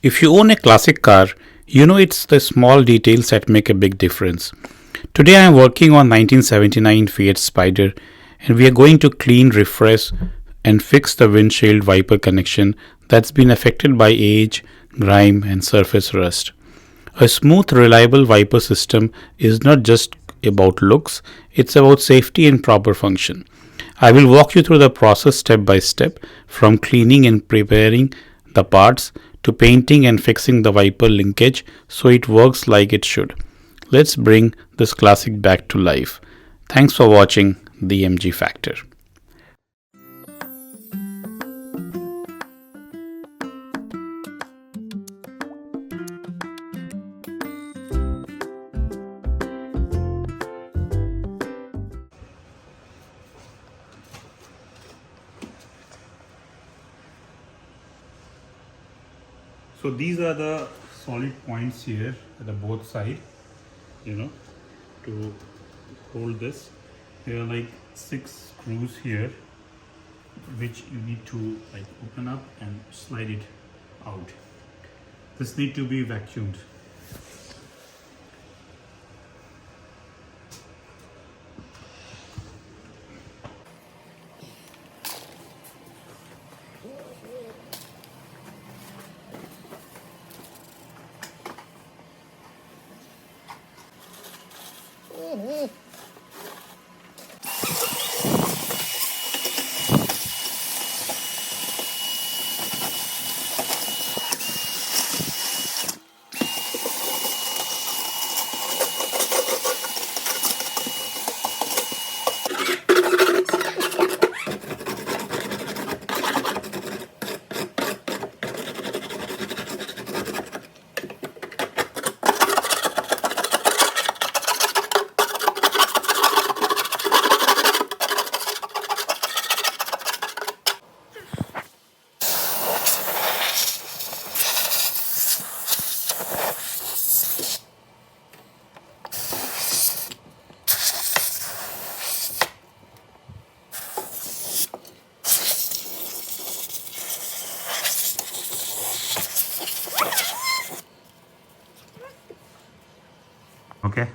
If you own a classic car, you know it's the small details that make a big difference. Today I am working on 1979 Fiat Spider and we are going to clean, refresh and fix the windshield wiper connection that's been affected by age, grime and surface rust. A smooth, reliable wiper system is not just about looks, it's about safety and proper function. I will walk you through the process step by step, from cleaning and preparing the parts to painting and fixing the wiper linkage so it works like it should. Let's bring this classic back to life. Thanks for watching the MG Factor. So these are the solid points here at the both side, to hold this. There are like 6 screws here which you need to like open up and slide it out. This need to be vacuumed. Okay.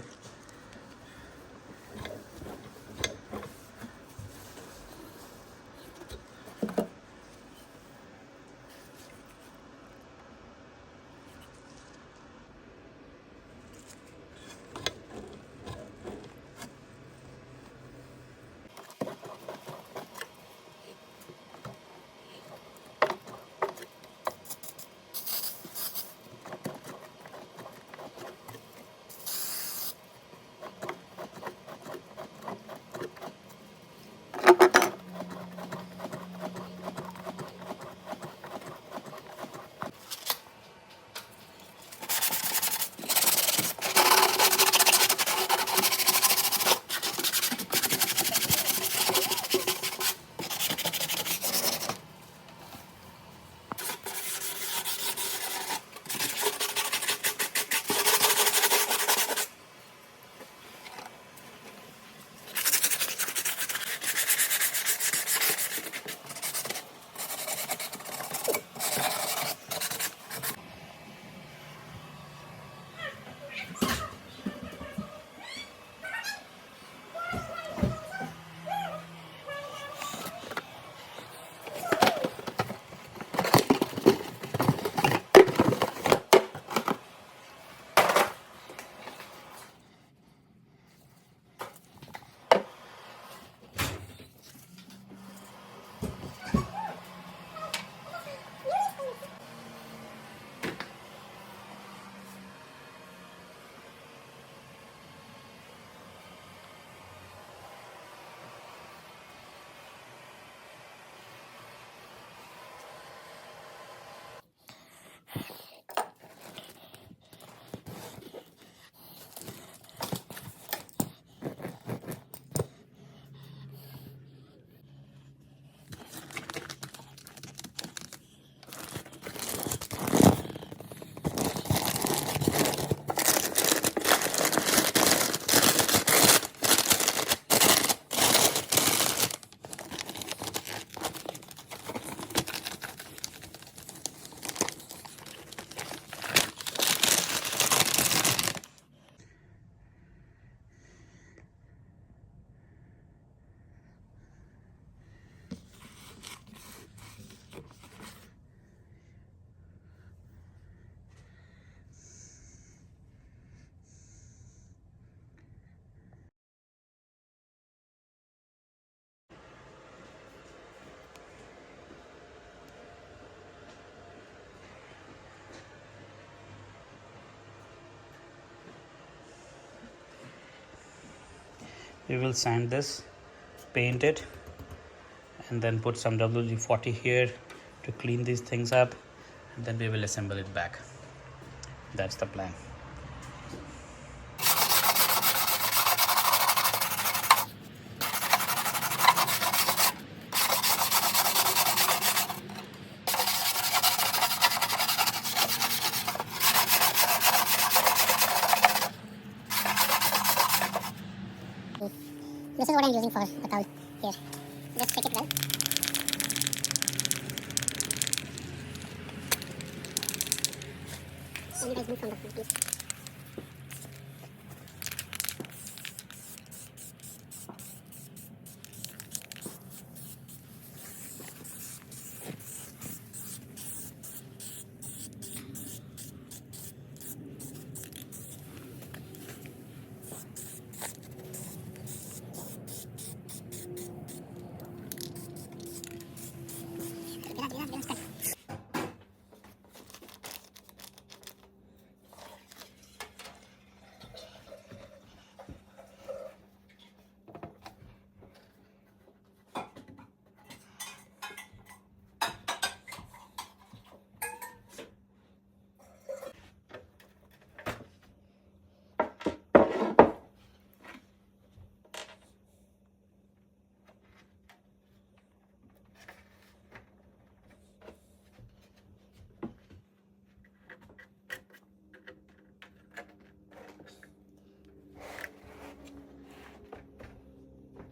We will sand this, paint it, and then put some WD-40 here to clean these things up, and then we will assemble it back. That's the plan. This is what I'm using for the cowl here. Just check it well. Can you guys move from the front, please?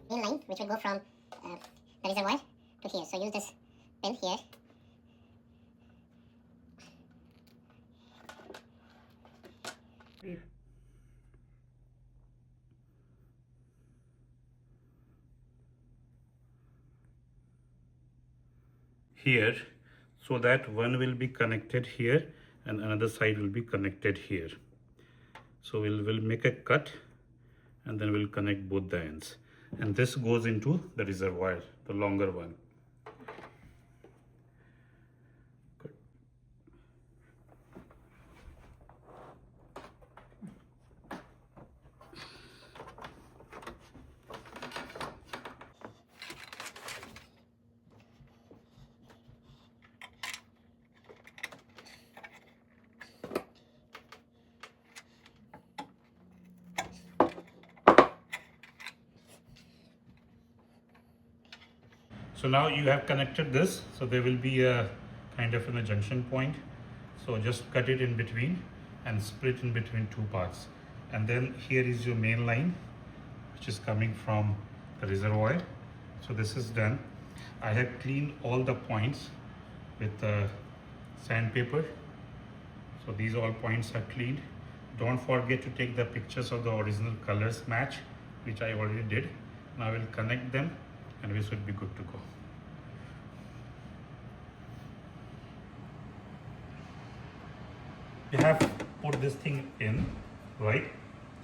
Line which will go from the reservoir to here. So use this pin here. Here, so that one will be connected here and another side will be connected here. So we'll make a cut and then we'll connect both the ends. And this goes into the reservoir, the longer one. Good. So now you have connected this, so there will be a kind of a junction point. So just cut it in between and split in between two parts. And then here is your main line, which is coming from the reservoir. So this is done. I have cleaned all the points with sandpaper. So these all points are cleaned. Don't forget to take the pictures of the original colors match, which I already did. Now I will connect them and we should be good to go. You have put this thing in, right?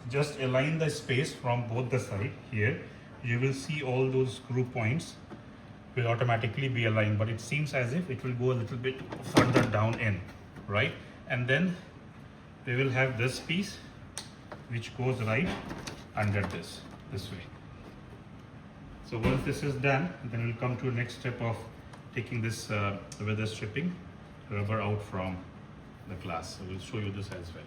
Just align the space from both the side here. You will see all those screw points will automatically be aligned, but it seems as if it will go a little bit further down in, right? And then we will have this piece which goes right under this way. So once this is done, then we'll come to the next step of taking this weather stripping rubber out from the glass. So we'll show you this as well.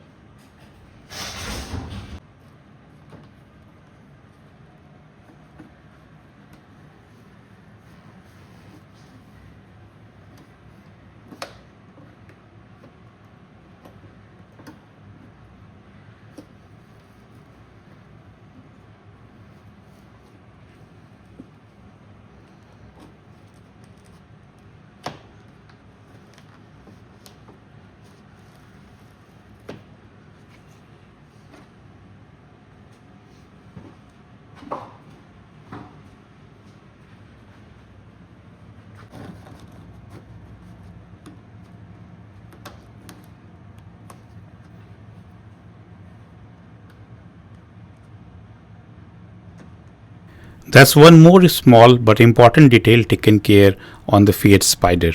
That's one more small but important detail taken care on the Fiat Spider.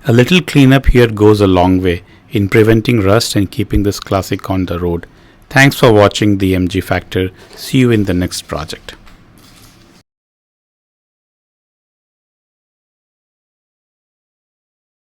A little cleanup here goes a long way in preventing rust and keeping this classic on the road. Thanks for watching the MG Factor. See you in the next project.